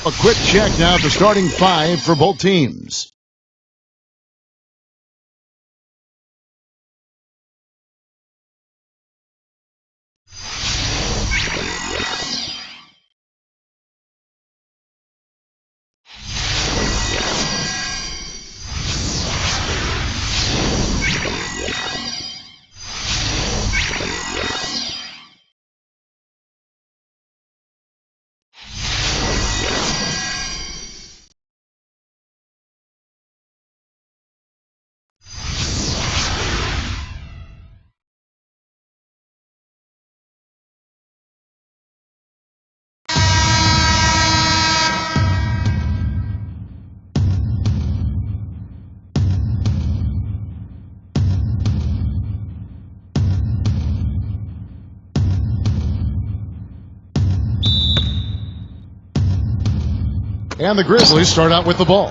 A quick check now at the starting five for both teams. And the Grizzlies start out with the ball.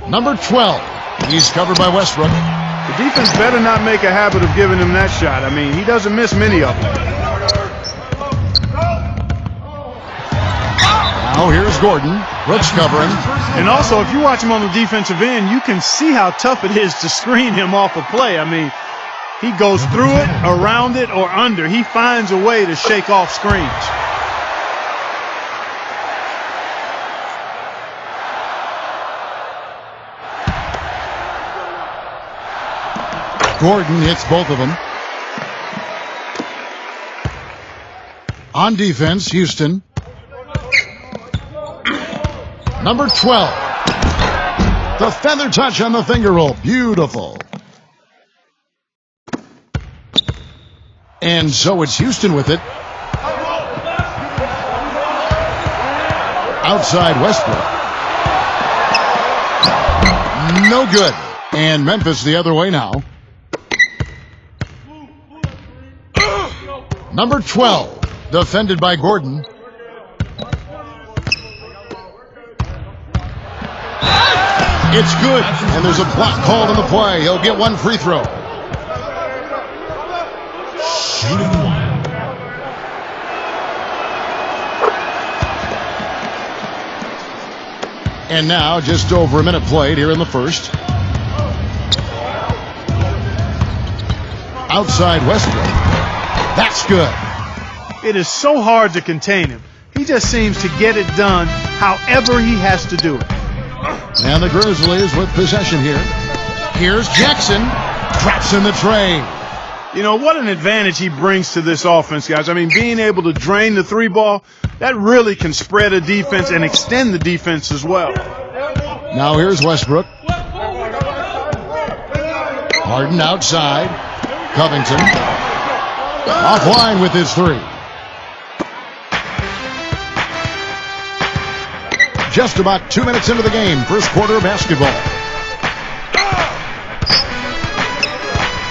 Number 12. He's covered by Westbrook. The defense better not make a habit of giving him that shot. I mean, he doesn't miss many of them. Now here's Gordon. Brooks covering. And also, if you watch him on the defensive end, you can see how tough it is to screen him off a play. I mean, he goes through it, around it, or under. He finds a way to shake off screens. Gordon hits both of them. On defense, Houston. Number 12. The feather touch on the finger roll. Beautiful. And so it's Houston with it. Outside Westbrook. No good. And Memphis the other way now. Number 12. Defended by Gordon. It's good. And there's a block called on the play. He'll get one free throw. And now just over a minute played here in the first. Outside Westbrook. That's good. It is so hard to contain him. He just seems to get it done however he has to do it. And the Grizzlies with possession here. Here's Jackson. Drops in the tray. You know, what an advantage he brings to this offense, guys. I mean, being able to drain the three ball, that really can spread a defense and extend the defense as well. Now here's Westbrook. Harden outside. Covington. Offline with his three. Just about 2 minutes into the game. First quarter of basketball.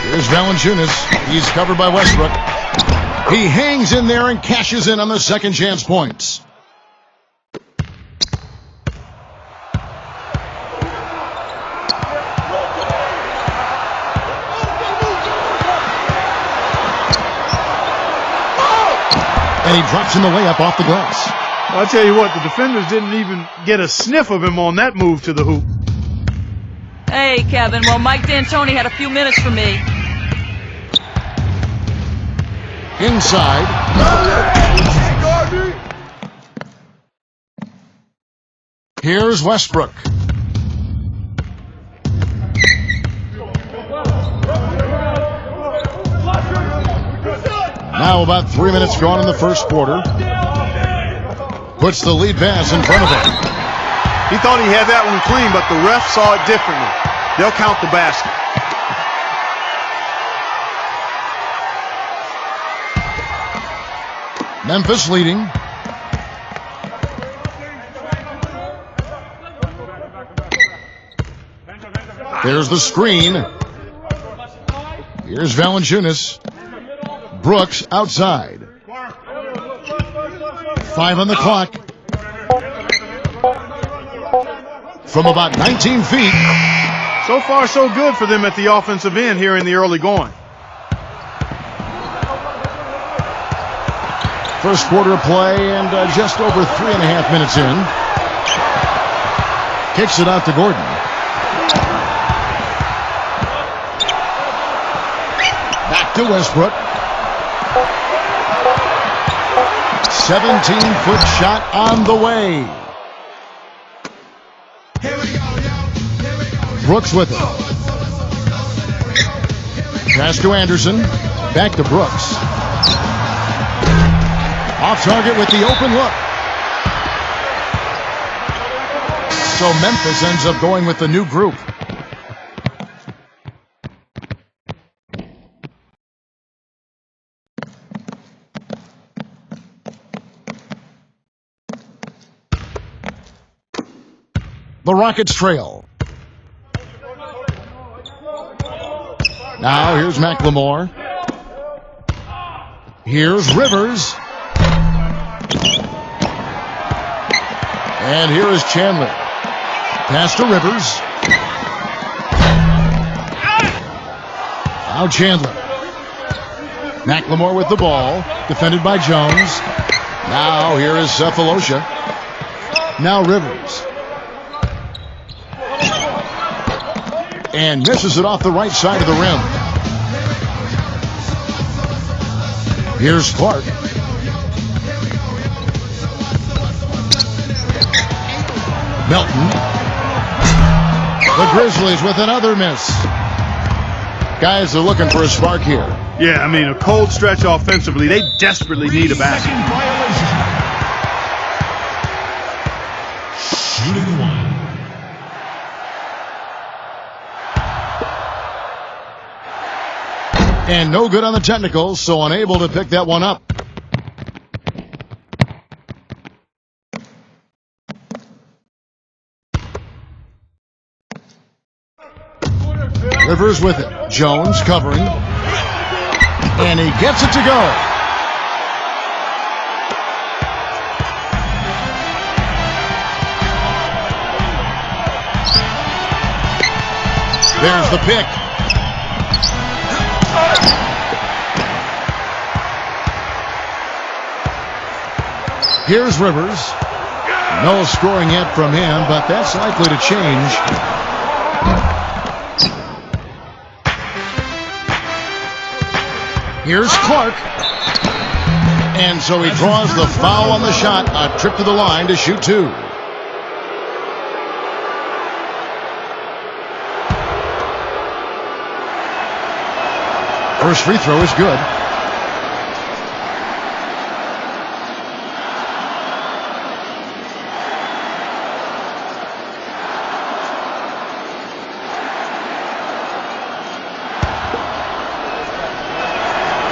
Here's Valanciunas. He's covered by Westbrook. He hangs in there and cashes in on the second chance points. And he drops in the layup off the glass. I'll tell you what, the defenders didn't even get a sniff of him on that move to the hoop. Hey, Kevin. Well, Mike D'Antoni had a few minutes for me. Inside. Here's Westbrook. Now about 3 minutes gone in the first quarter. Puts the lead pass in front of him. He thought he had that one clean, but the ref saw it differently. They'll count the basket. Memphis leading. There's the screen. Here's Valanciunas. Brooks outside. 5 on the clock. From about 19 feet. So far, so good for them at the offensive end here in the early going. First quarter of play and just over 3.5 minutes in. Kicks it out to Gordon. Back to Westbrook. 17-foot shot on the way. Brooks with it. Pass to Anderson. Back to Brooks. Off target with the open look. So Memphis ends up going with the new group. The Rockets trail. Now here's McLemore. Here's Rivers. And here is Chandler. Pass to Rivers. Now Chandler. McLemore with the ball. Defended by Jones. Now here is Cephalosha. Now Rivers. And misses it off the right side of the rim. Here's Clark. Melton. The Grizzlies with another miss. Guys are looking for a spark here. Yeah, I mean, a cold stretch offensively. They desperately need a basket. Shooting one. And no good on the technicals, so unable to pick that one up. Rivers with it. Jones covering. And he gets it to go. There's the pick. Here's Rivers. No scoring yet from him, but that's likely to change. Here's Clark. And so he draws the foul on the shot. A trip to the line to shoot two. First free throw is good.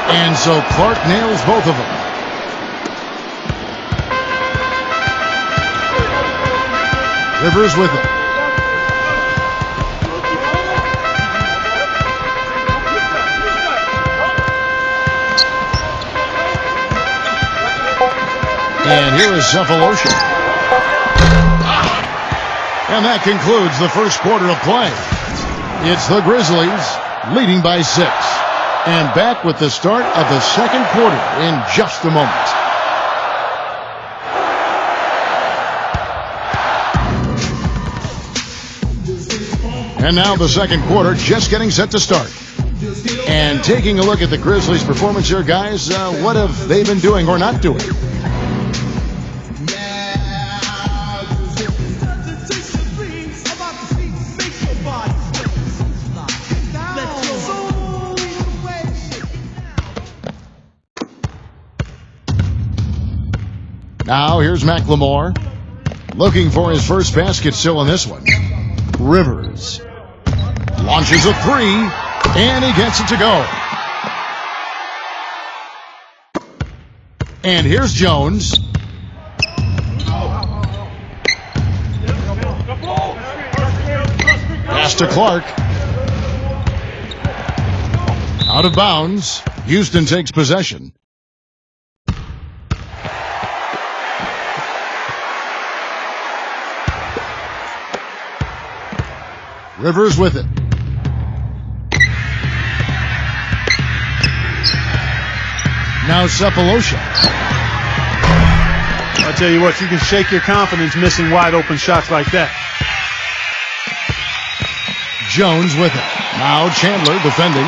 And so Clark nails both of them. Rivers with it. And here is Cephalosha. And that concludes the first quarter of play. It's the Grizzlies leading by 6. And back with the start of the second quarter in just a moment. And now the second quarter just getting set to start. And taking a look at the Grizzlies' performance here, guys, what have they been doing or not doing? Now here's McLemore. Looking for his first basket still in this one. Rivers. Launches a three. And he gets it to go. And here's Jones. Pass to Clark. Out of bounds. Houston takes possession. Rivers with it. Now Cephalosha. I tell you what, you can shake your confidence missing wide open shots like that. Jones with it. Now Chandler defending.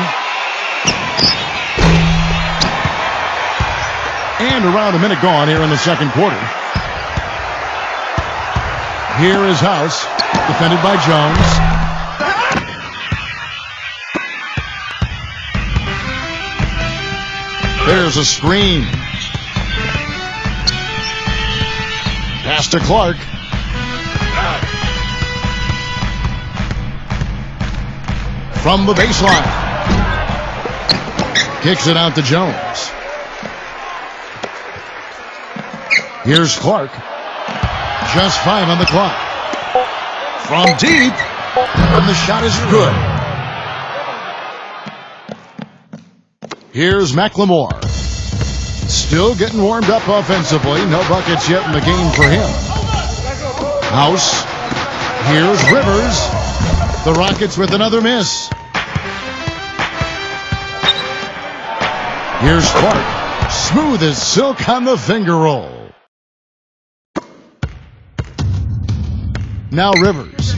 And around a minute gone here in the second quarter. Here is House, defended by Jones. There's a screen. Pass to Clark. From the baseline. Kicks it out to Jones. Here's Clark. Just 5 on the clock. From deep. And the shot is good. Here's McLemore. Still getting warmed up offensively. No buckets yet in the game for him. House. Here's Rivers. The Rockets with another miss. Here's Clark. Smooth as silk on the finger roll. Now Rivers.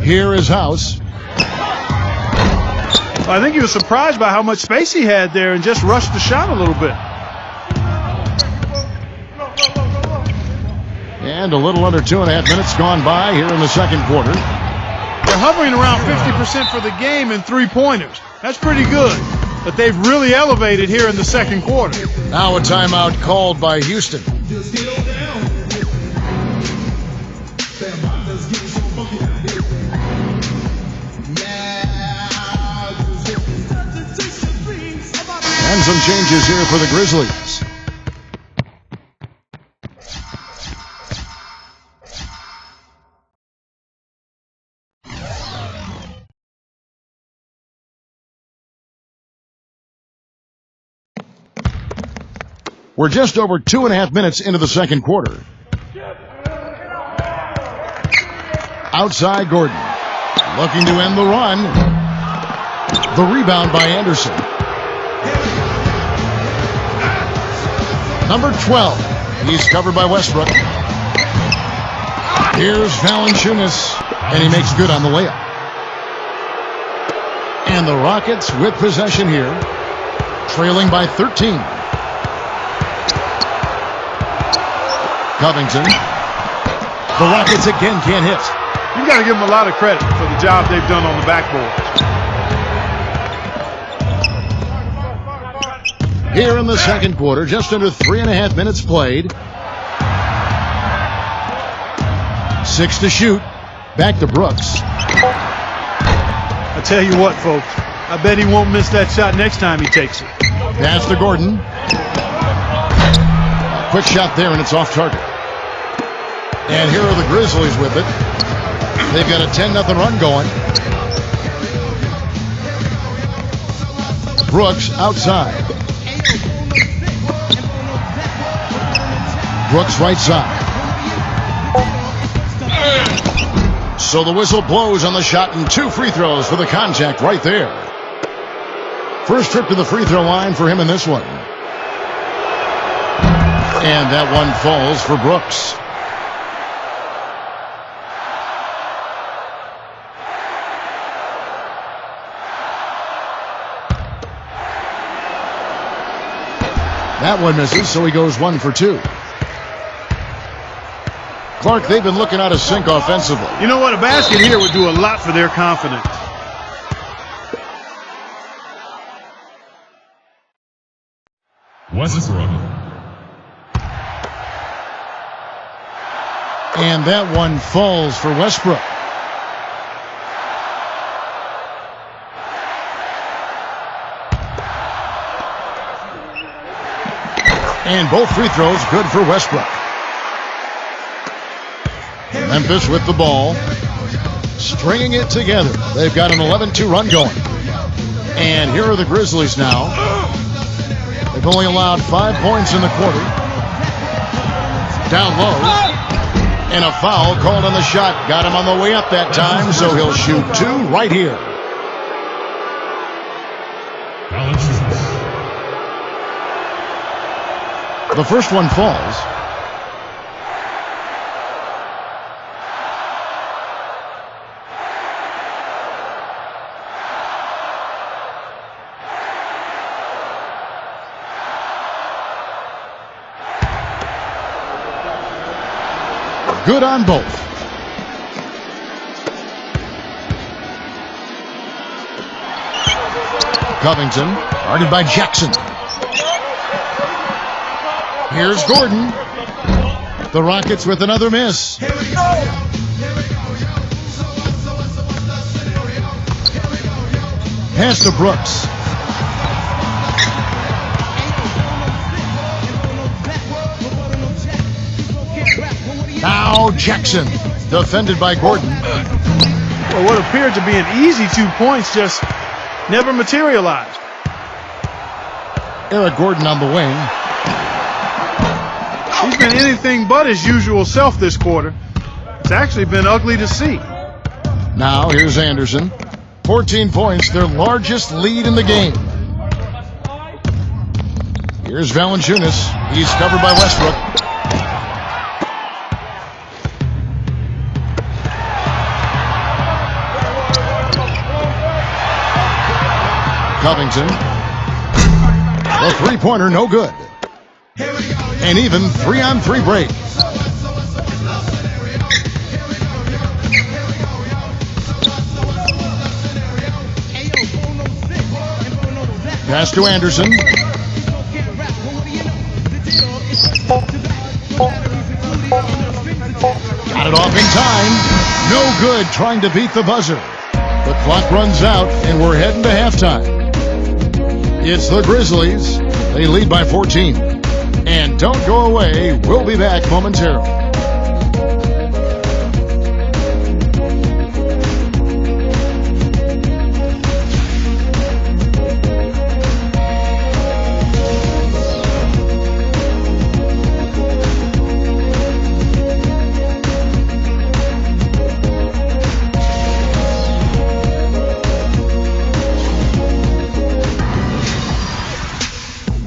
Here is House. I think he was surprised by how much space he had there and just rushed the shot a little bit. And a little under 2.5 minutes gone by here in the second quarter. They're hovering around 50% for the game in three-pointers. That's pretty good. But they've really elevated here in the second quarter. Now a timeout called by Houston. And some changes here for the Grizzlies. We're just over 2.5 minutes into the second quarter. Outside Gordon. Looking to end the run. The rebound by Anderson. Number 12. He's covered by Westbrook. Here's Valanciunas. And he makes good on the layup. And the Rockets with possession here. Trailing by 13. Covington. The Rockets again can't hit. You've got to give them a lot of credit for the job they've done on the backboard. Here in the second quarter, just under 3.5 minutes played. 6 to shoot. Back to Brooks. I tell you what, folks, I bet he won't miss that shot next time he takes it. Pass to Gordon. Quick shot there, and it's off target. And here are the Grizzlies with it. They've got a 10-0 run going. Brooks outside. Brooks right side. So the whistle blows on the shot and 2 free throws for the contact right there. First trip to the free throw line for him in this one. And that one falls for Brooks. That one misses, so he goes 1 for 2. Clark, they've been looking out of sync offensively. You know what? A basket here would do a lot for their confidence. Westbrook. And that one falls for Westbrook. And both free throws good for Westbrook. Memphis with the ball. Stringing it together. They've got an 11-2 run going. And here are the Grizzlies now. They've only allowed 5 points in the quarter. Down low. And a foul called on the shot. Got him on the way up that time, so he'll shoot 2 right here. The first one falls. Good on both. Covington, guarded by Jackson. Here's Gordon. The Rockets with another miss. Pass to Brooks. Now Jackson, defended by Gordon. Well, what appeared to be an easy 2 points just never materialized. Eric Gordon on the wing. He's been anything but his usual self this quarter. It's actually been ugly to see. Now here's Anderson. 14 points, their largest lead in the game. Here's Valanciunas. He's covered by Westbrook. Covington. The three-pointer, no good. An even 3-on-3 break. Pass to Anderson. Got it off in time. No good trying to beat the buzzer. The clock runs out and we're heading to halftime. It's the Grizzlies. They lead by 14. And don't go away. We'll be back momentarily.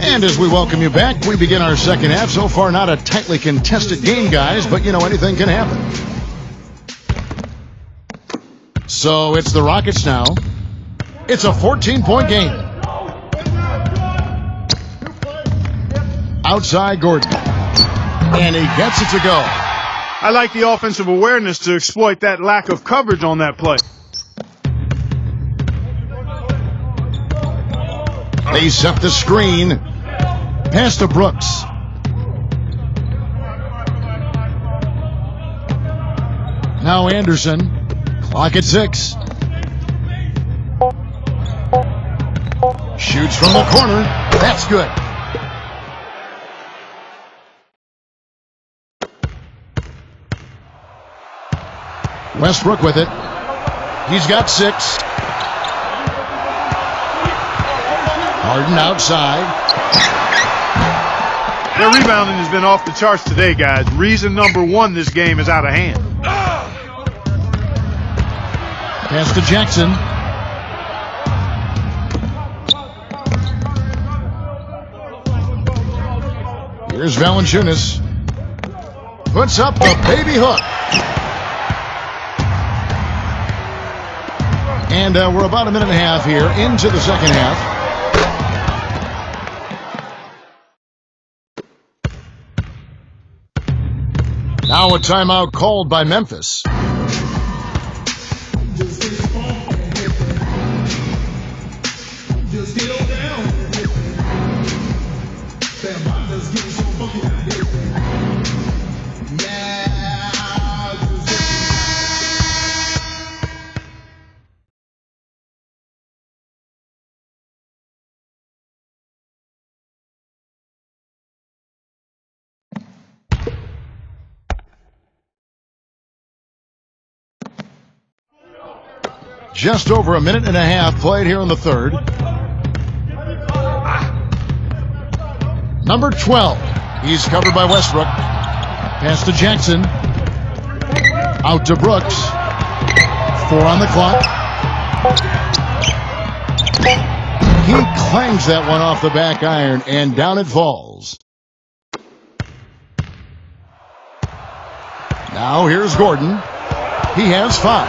And as we welcome you back, we begin our second half. So far, not a tightly contested game, guys, but, anything can happen. So it's the Rockets now. It's a 14-point game. Outside Gordon. And he gets it to go. I like the offensive awareness to exploit that lack of coverage on that play. They set the screen. Pass to Brooks. Now Anderson. Clock at 6. Shoots from the corner. That's good. Westbrook with it. He's got 6. Harden outside. Their rebounding has been off the charts today, guys. Reason number 1, this game is out of hand. Pass to Jackson. Here's Valanciunas. Puts up the baby hook. And we're about a minute and a half here into the second half. Now a timeout called by Memphis. Just over a minute and a half played here in the third. Number 12. He's covered by Westbrook. Pass to Jackson. Out to Brooks. 4 on the clock. He clangs that one off the back iron, and down it falls. Now here's Gordon. He has 5.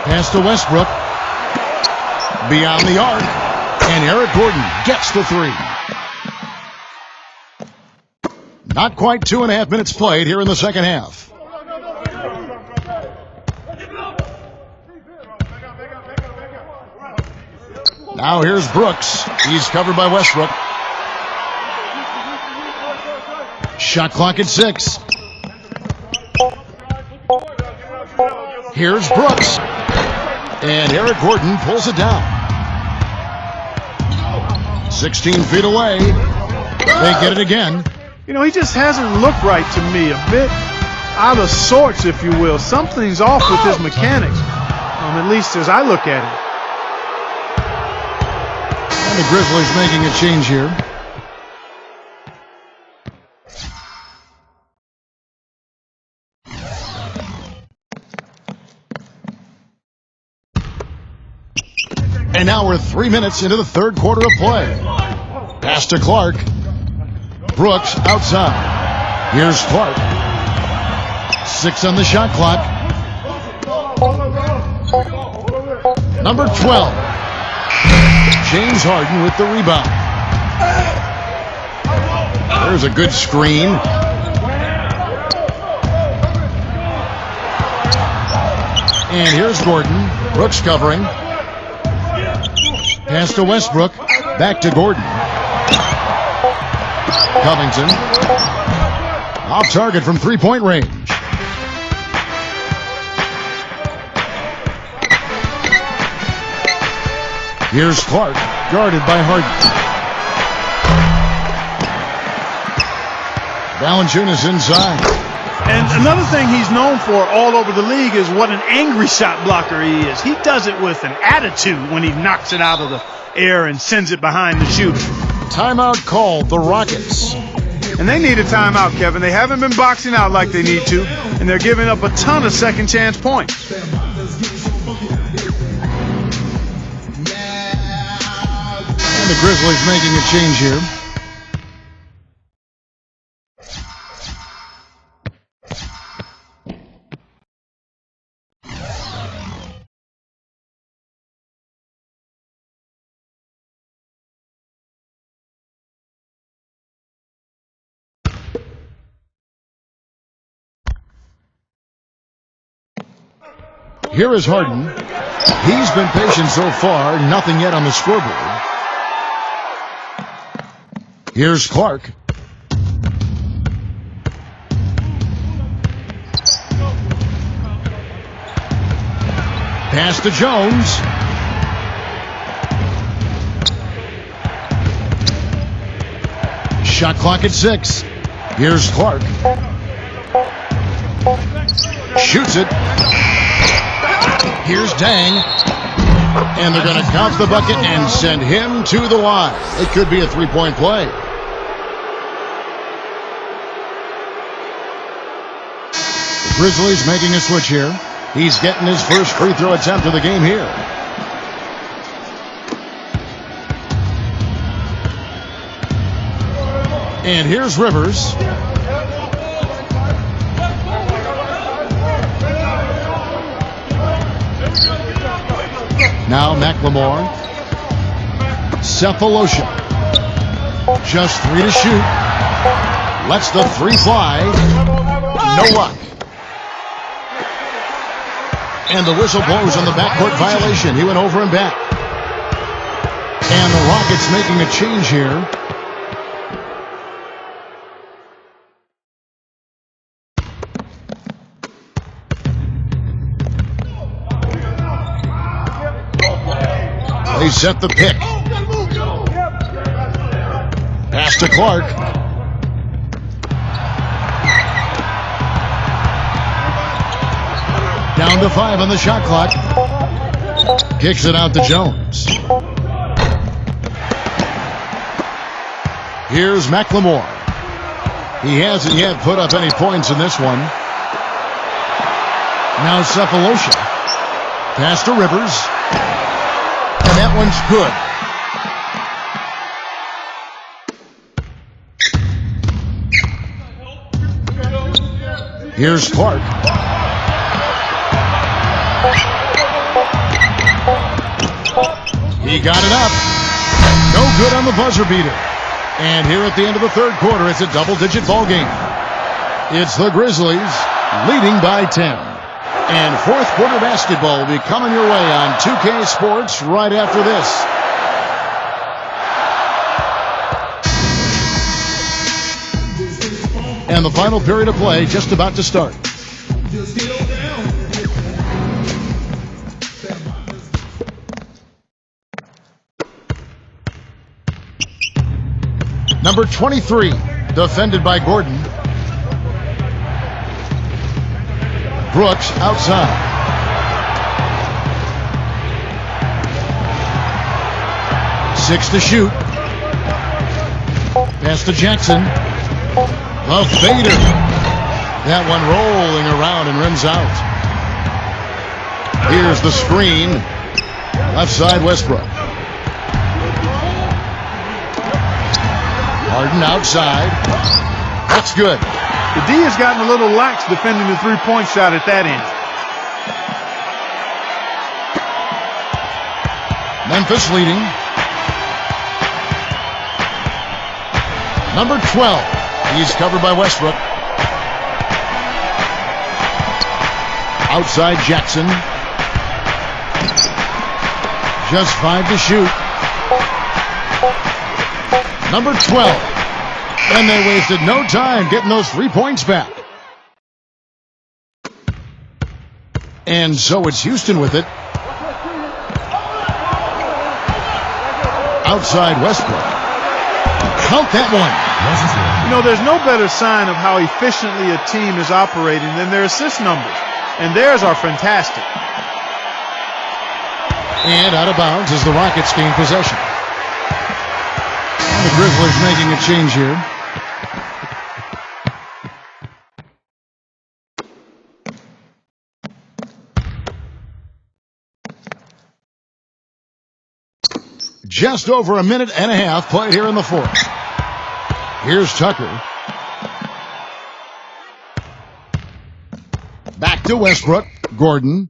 Pass to Westbrook. Beyond the arc. And Eric Gordon gets the 3. Not quite 2.5 minutes played here in the second half. Now here's Brooks. He's covered by Westbrook. Shot clock at 6. Here's Brooks. And Eric Gordon pulls it down. 16 feet away. They get it again. You know, he just hasn't looked right to me. A bit out of sorts, if you will. Something's off with his mechanics, at least as I look at it. And the Grizzlies making a change here. And now we're 3 minutes into the third quarter of play. Pass to Clark. Brooks outside. Here's Clark. 6 on the shot clock. Number 12. James Harden with the rebound. There's a good screen. And here's Gordon. Brooks covering. Pass to Westbrook. Back to Gordon. Covington. Off target from 3-point range. Here's Clark, guarded by Harden. Valanciunas inside. And another thing he's known for all over the league is what an angry shot blocker he is. He does it with an attitude when he knocks it out of the air and sends it behind the shooter. Timeout called the Rockets. And they need a timeout, Kevin. They haven't been boxing out like they need to, and they're giving up a ton of second chance points. And the Grizzlies making a change here. Here is Harden. He's been patient so far. Nothing yet on the scoreboard. Here's Clark. Pass to Jones. Shot clock at 6. Here's Clark. Shoots it. Here's Dang. And they're going to count the bucket and send him to the line. It could be a 3-point play. The Grizzlies making a switch here. He's getting his first free throw attempt of the game here. And here's Rivers. Now McLemore. Cephalosha. Just 3 to shoot. Lets the 3 fly. No luck. And the whistle blows on the backcourt violation. He went over and back. And the Rockets making a change here. They set the pick. Pass to Clark. Down to 5 on the shot clock. Kicks it out to Jones. Here's McLemore. He hasn't yet put up any points in this one. Now Cephalosha. Pass to Rivers. And that one's good. Here's Clark. He got it up. No good on the buzzer beater. And here at the end of the third quarter, it's a double-digit ball game. It's the Grizzlies leading by 10. And fourth quarter basketball will be coming your way on 2K Sports right after this. And the final period of play just about to start. Number 23, defended by Gordon. Brooks outside. Six to shoot. Pass to Jackson. A fader. That one rolling around and rims out. Here's the screen. Left side Westbrook. Harden outside. That's good. The D has gotten a little lax defending the three-point shot at that end. Memphis leading. Number 12. He's covered by Westbrook. Outside Jackson. Just 5 to shoot. Number 12. And they wasted no time getting those 3 points back. And so it's Houston with it. Outside Westbrook. Count that one. You know, there's no better sign of how efficiently a team is operating than their assist numbers. And theirs are fantastic. And out of bounds as the Rockets gain possession. The Grizzlies making a change here. Just over a minute and a half played here in the fourth. Here's Tucker. Back to Westbrook. Gordon.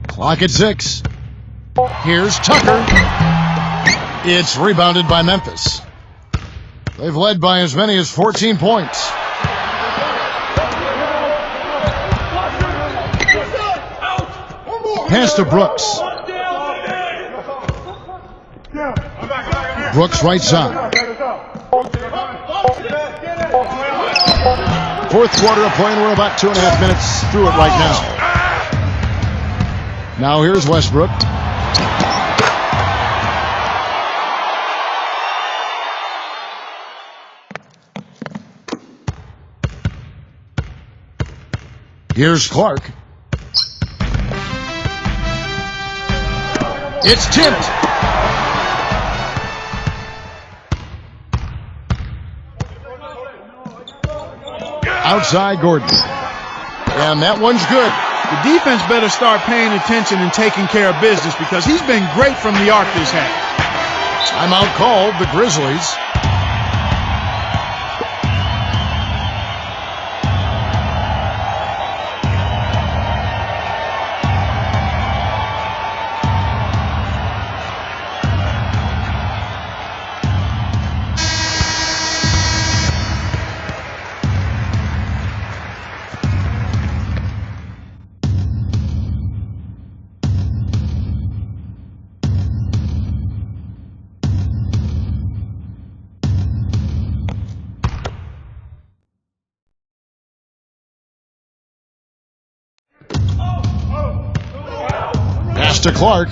Clock at 6. Here's Tucker. It's rebounded by Memphis. They've led by as many as 14 points. Pass to Brooks. Brooks right side. Fourth quarter of play, and we're about 2.5 minutes through it right now. Now here's Westbrook. Here's Clark. It's tipped. Outside Gordon. And that one's good. The defense better start paying attention and taking care of business because he's been great from the arc this half. Timeout called, the Grizzlies. Pass to Clark.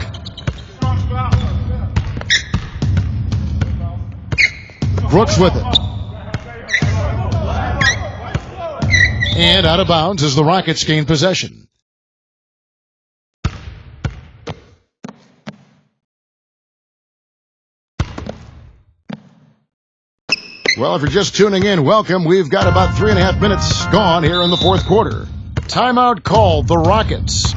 Brooks with it. And out of bounds as the Rockets gain possession. Well, if you're just tuning in, welcome. We've got about 3.5 minutes gone here in the fourth quarter. Timeout called, the Rockets.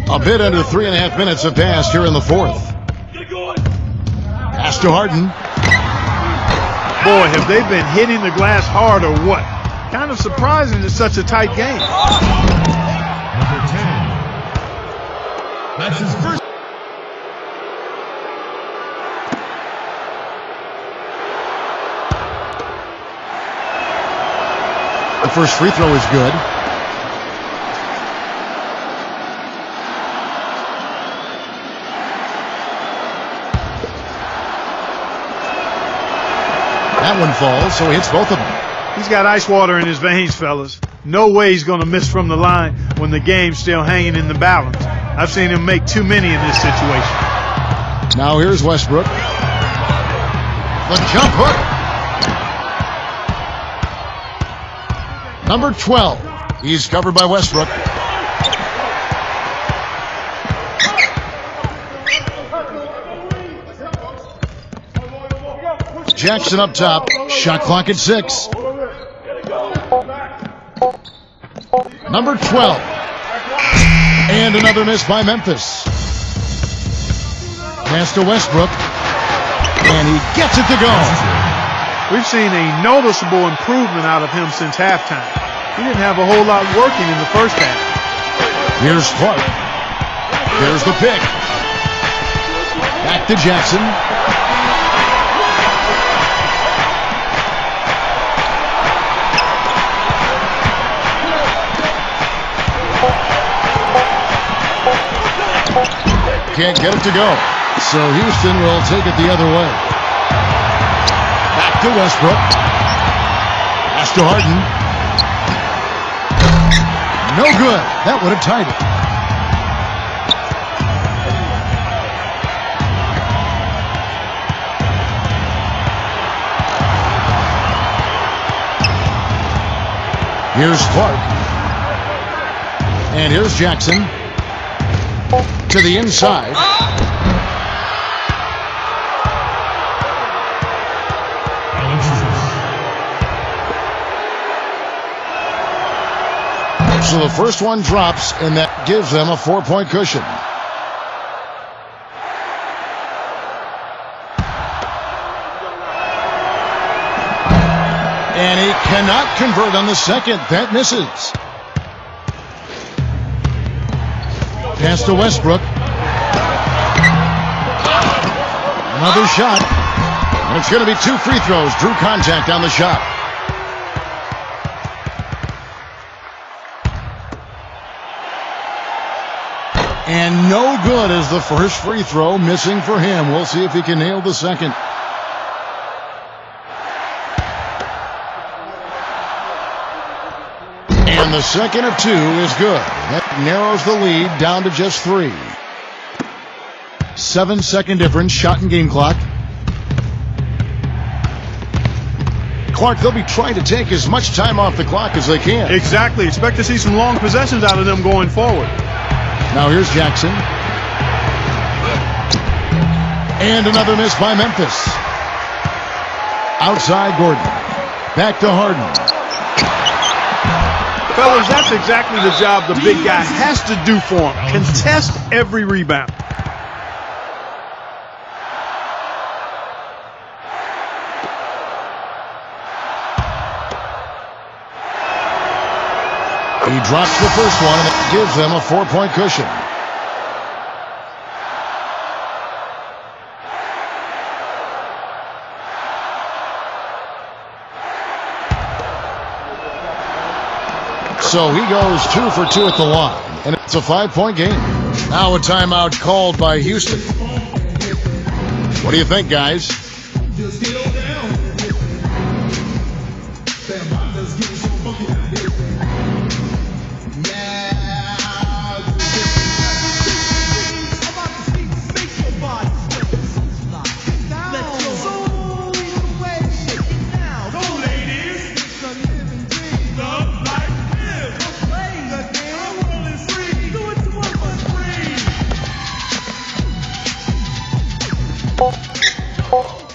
A bit under 3.5 minutes have passed here in the fourth. Pass to Harden. Boy, have they been hitting the glass hard or what? Kind of surprising it's such a tight game. Number 10. That's his first. The first free throw is good. That one falls, so he hits both of them. He's got ice water in his veins, fellas. No way he's going to miss from the line when the game's still hanging in the balance. I've seen him make too many in this situation. Now here's Westbrook. The jump hook. Number 12. He's covered by Westbrook. Jackson up top. Shot clock at 6. Number 12. And another miss by Memphis. Pass to Westbrook. And he gets it to go. We've seen a noticeable improvement out of him since halftime. He didn't have a whole lot working in the first half. Here's Clark. There's the pick. Back to Jackson. Can't get it to go. So Houston will take it the other way. Back to Westbrook. Pass to Harden. No good. That would have tied it. Here's Clark. And here's Jackson. To the inside. So the first one drops, and that gives them a 4-point cushion. And he cannot convert on the second. That misses. Pass to Westbrook. Another shot. And it's going to be 2 free throws. Drew contact on the shot. And no good as the first free throw, missing for him. We'll see if he can nail the second. And the second of 2 is good. That narrows the lead down to just 3. 7-second difference, shot and game clock. Clark, they'll be trying to take as much time off the clock as they can. Exactly. Expect to see some long possessions out of them going forward. Now here's Jackson. And another miss by Memphis. Outside Gordon. Back to Harden. Fellas, that's exactly the job the big guy has to do for him. Contest every rebound. He drops the first one, and it gives them a 4-point cushion. So he goes 2 for 2 at the line, and it's a 5-point game. Now a timeout called by Houston. What do you think, guys?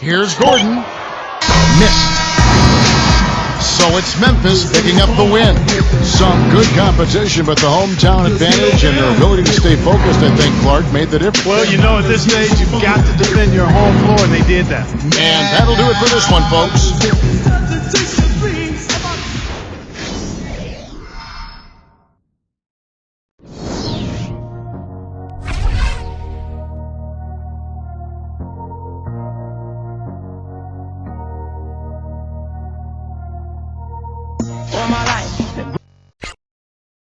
Here's Gordon. Missed. So it's Memphis picking up the win. Some good competition, but the hometown advantage and their ability to stay focused, I think, Clark, made the difference. Well, you know, at this stage, you've got to defend your home floor, and they did that. And that'll do it for this one, folks. All my life.